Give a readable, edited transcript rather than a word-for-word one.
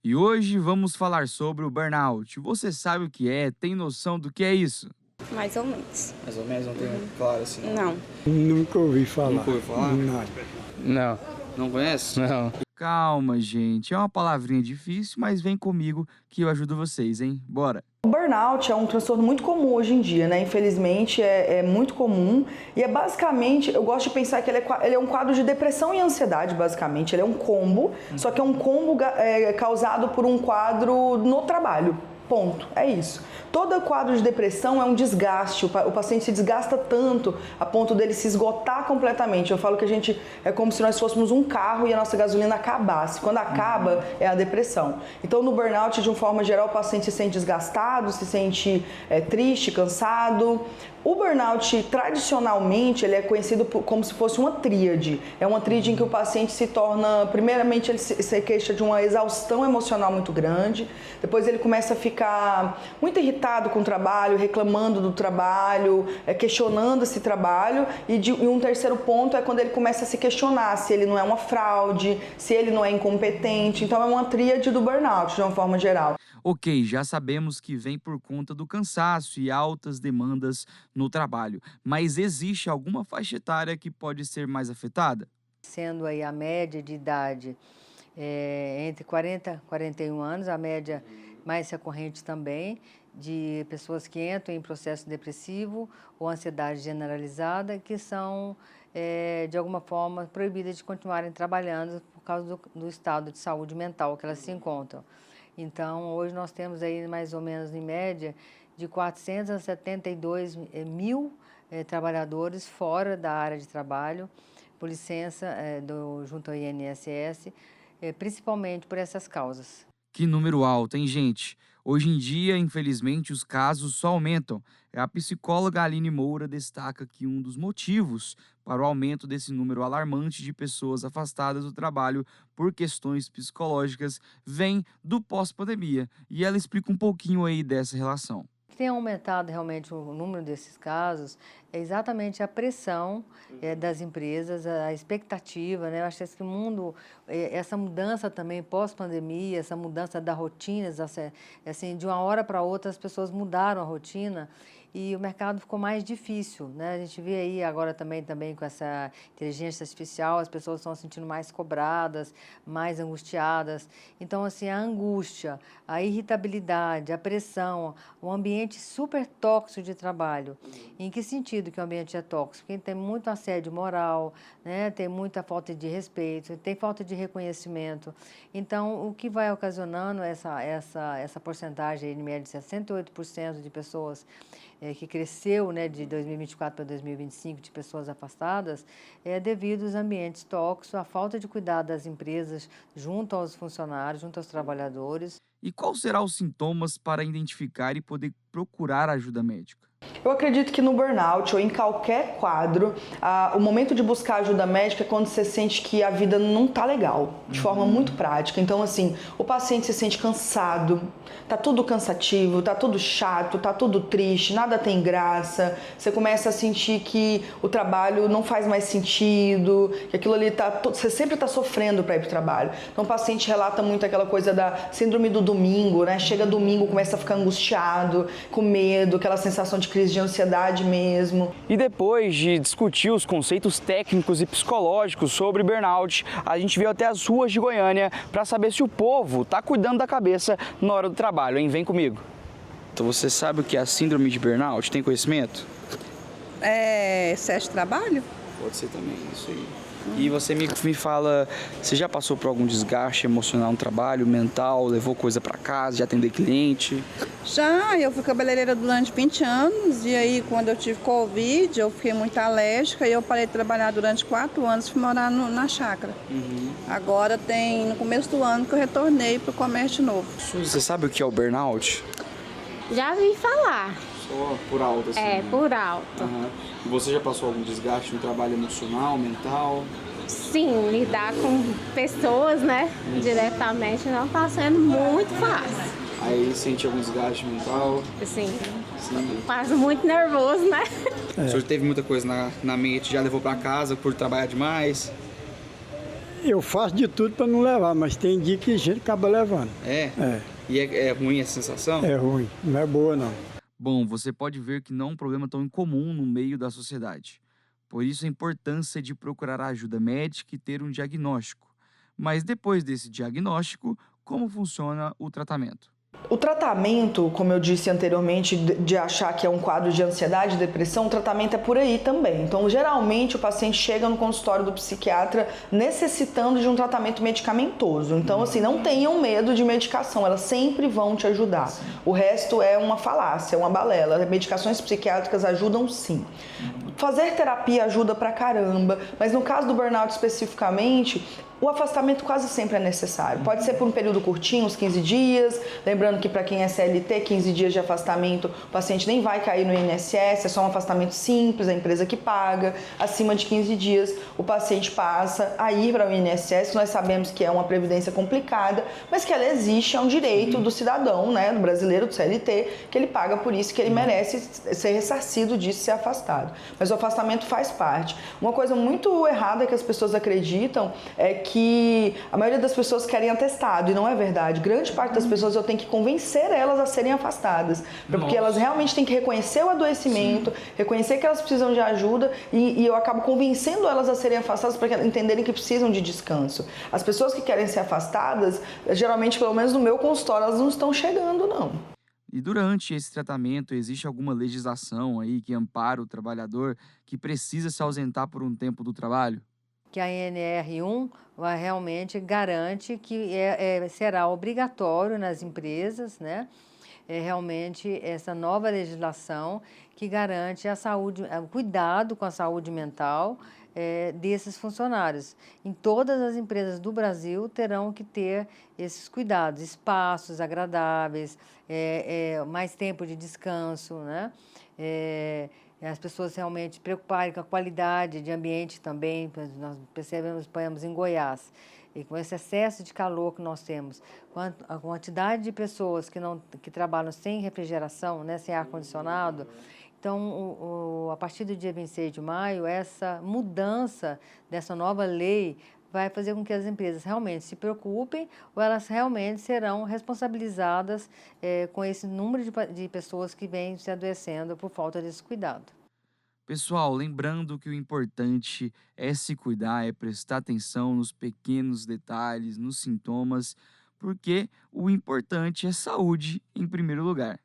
E hoje vamos falar sobre o burnout. Você sabe o que é? Tem noção do que é isso? Mais ou menos. Mais ou menos, não tenho claro assim. Não. Nunca ouvi falar. Nunca ouviu falar? Não. Não, Não conhece? não. Calma, gente. É uma palavrinha difícil, mas vem comigo que eu ajudo vocês, hein? Bora! O burnout é um transtorno muito comum hoje em dia, né? Infelizmente é muito comum e é basicamente, eu gosto de pensar que ele é um quadro de depressão e ansiedade, basicamente. Ele é um combo, só que é um combo causado por um quadro no trabalho. Ponto. É isso. Todo quadro de depressão é um desgaste. O paciente se desgasta tanto a ponto dele se esgotar completamente. Eu falo que a gente é como se nós fôssemos um carro e a nossa gasolina acabasse. Quando acaba, é a depressão. Então, no burnout, de uma forma geral, o paciente se sente desgastado, se sente triste, cansado. O burnout, tradicionalmente, ele é conhecido como se fosse uma tríade. É uma tríade em que o paciente se torna, primeiramente, ele se queixa de uma exaustão emocional muito grande, depois ele começa a ficar muito irritado com o trabalho, reclamando do trabalho, questionando esse trabalho, e um terceiro ponto é quando ele começa a se questionar se ele não é uma fraude, se ele não é incompetente. Então é uma tríade do burnout, de uma forma geral. Ok, já sabemos que vem por conta do cansaço e altas demandas no trabalho, mas existe alguma faixa etária que pode ser mais afetada? Sendo aí a média de idade entre 40 e 41 anos, a média mais recorrente também de pessoas que entram em processo depressivo ou ansiedade generalizada, que são, de alguma forma, proibidas de continuarem trabalhando por causa do estado de saúde mental que elas se encontram. Então, hoje nós temos aí mais ou menos, em média, de 472 mil trabalhadores fora da área de trabalho, por licença junto ao INSS, principalmente por essas causas. Que número alto, hein, gente? Hoje em dia, infelizmente, os casos só aumentam. A psicóloga Aline Moura destaca que um dos motivos para o aumento desse número alarmante de pessoas afastadas do trabalho por questões psicológicas vem do pós-pandemia. E ela explica um pouquinho aí dessa relação. O que tem aumentado realmente o número desses casos é exatamente a pressão das empresas, a expectativa, né? Eu acho que o mundo, essa mudança também pós-pandemia, essa mudança da rotina, assim, de uma hora para outra as pessoas mudaram a rotina e o mercado ficou mais difícil, né? A gente vê aí agora também com essa inteligência artificial, as pessoas estão se sentindo mais cobradas, mais angustiadas. Então, assim, a angústia, a irritabilidade, a pressão, o ambiente super tóxico de trabalho. Em que sentido que o ambiente é tóxico? Porque tem muito assédio moral, né? Tem muita falta de respeito, tem falta de reconhecimento. Então, o que vai ocasionando essa porcentagem, em média, de 68% de pessoas que cresceu, né, de 2024 para 2025, de pessoas afastadas, devido aos ambientes tóxicos, à falta de cuidado das empresas junto aos funcionários, junto aos trabalhadores. E quais serão os sintomas para identificar e poder procurar ajuda médica? Eu acredito que no burnout ou em qualquer quadro, o momento de buscar ajuda médica é quando você sente que a vida não tá legal, de forma muito prática. Então, assim, o paciente se sente cansado, tá tudo cansativo, tá tudo chato, tá tudo triste, nada tem graça. Você começa a sentir que o trabalho não faz mais sentido, que aquilo ali você sempre tá sofrendo para ir pro trabalho. Então, o paciente relata muito aquela coisa da síndrome do domingo, né? Chega domingo, começa a ficar angustiado, com medo, aquela sensação de crise de ansiedade mesmo. E depois de discutir os conceitos técnicos e psicológicos sobre burnout, a gente veio até as ruas de Goiânia para saber se o povo está cuidando da cabeça na hora do trabalho, hein? Vem comigo. Então você sabe o que é a síndrome de burnout? Tem conhecimento? Excesso de trabalho? Pode ser também, isso aí. E você me fala, você já passou por algum desgaste emocional no trabalho, mental, levou coisa para casa, já atendeu cliente? Já, eu fui cabeleireira durante 20 anos e aí quando eu tive Covid eu fiquei muito alérgica e eu parei de trabalhar durante 4 anos e fui morar na chácara. Agora no começo do ano que eu retornei para o comércio de novo. Você sabe o que é o burnout? Já vi falar. Só por alto, assim? Por alto. E você já passou algum desgaste no trabalho emocional, mental? Sim, lidar com pessoas, né, diretamente não está sendo muito fácil. Aí sente algum desgaste mental? Sim. Quase muito nervoso, né? O senhor teve muita coisa na mente, já levou para casa por trabalhar demais? Eu faço de tudo para não levar, mas tem dia que a gente acaba levando. É, E é ruim essa sensação? é ruim, não é boa não. Bom, você pode ver que não é um problema tão incomum no meio da sociedade. Por isso a importância de procurar ajuda médica e ter um diagnóstico. Mas depois desse diagnóstico, como funciona o tratamento? O tratamento, como eu disse anteriormente, de achar que é um quadro de ansiedade e depressão, o tratamento é por aí também. Então, geralmente, o paciente chega no consultório do psiquiatra necessitando de um tratamento medicamentoso. Então, assim, não tenham medo de medicação, elas sempre vão te ajudar. O resto é uma falácia, uma balela. Medicações psiquiátricas ajudam sim. Fazer terapia ajuda pra caramba, mas no caso do burnout especificamente, o afastamento quase sempre é necessário. Pode ser por um período curtinho, uns 15 dias. Lembrando que para quem é CLT, 15 dias de afastamento, o paciente nem vai cair no INSS, é só um afastamento simples, a empresa que paga. Acima de 15 dias, o paciente passa a ir para o INSS. Nós sabemos que é uma previdência complicada, mas que ela existe, é um direito do cidadão, né, do brasileiro, do CLT, que ele paga por isso, que ele merece ser ressarcido disso, ser afastado. Mas o afastamento faz parte. Uma coisa muito errada que as pessoas acreditam é que a maioria das pessoas querem atestado, e não é verdade. Grande parte das pessoas eu tenho que convencer elas a serem afastadas, porque elas realmente têm que reconhecer o adoecimento, reconhecer que elas precisam de ajuda, e eu acabo convencendo elas a serem afastadas para que entenderem que precisam de descanso. As pessoas que querem ser afastadas, geralmente, pelo menos no meu consultório, elas não estão chegando, não. E durante esse tratamento, existe alguma legislação aí que ampara o trabalhador que precisa se ausentar por um tempo do trabalho? Que a NR1 realmente garante que será obrigatório nas empresas, né? Realmente essa nova legislação que garante a saúde, o cuidado com a saúde mental desses funcionários. Em todas as empresas do Brasil terão que ter esses cuidados, espaços agradáveis, mais tempo de descanso, né? As pessoas realmente se preocuparem com a qualidade de ambiente também. Nós percebemos em Goiás, e com esse excesso de calor que nós temos, a quantidade de pessoas que trabalham sem refrigeração, né, sem ar-condicionado. Então, a partir do dia 26 de maio, essa mudança dessa nova lei vai fazer com que as empresas realmente se preocupem, ou elas realmente serão responsabilizadas com esse número de pessoas que vêm se adoecendo por falta desse cuidado. Pessoal, lembrando que o importante é se cuidar, é prestar atenção nos pequenos detalhes, nos sintomas, porque o importante é saúde em primeiro lugar.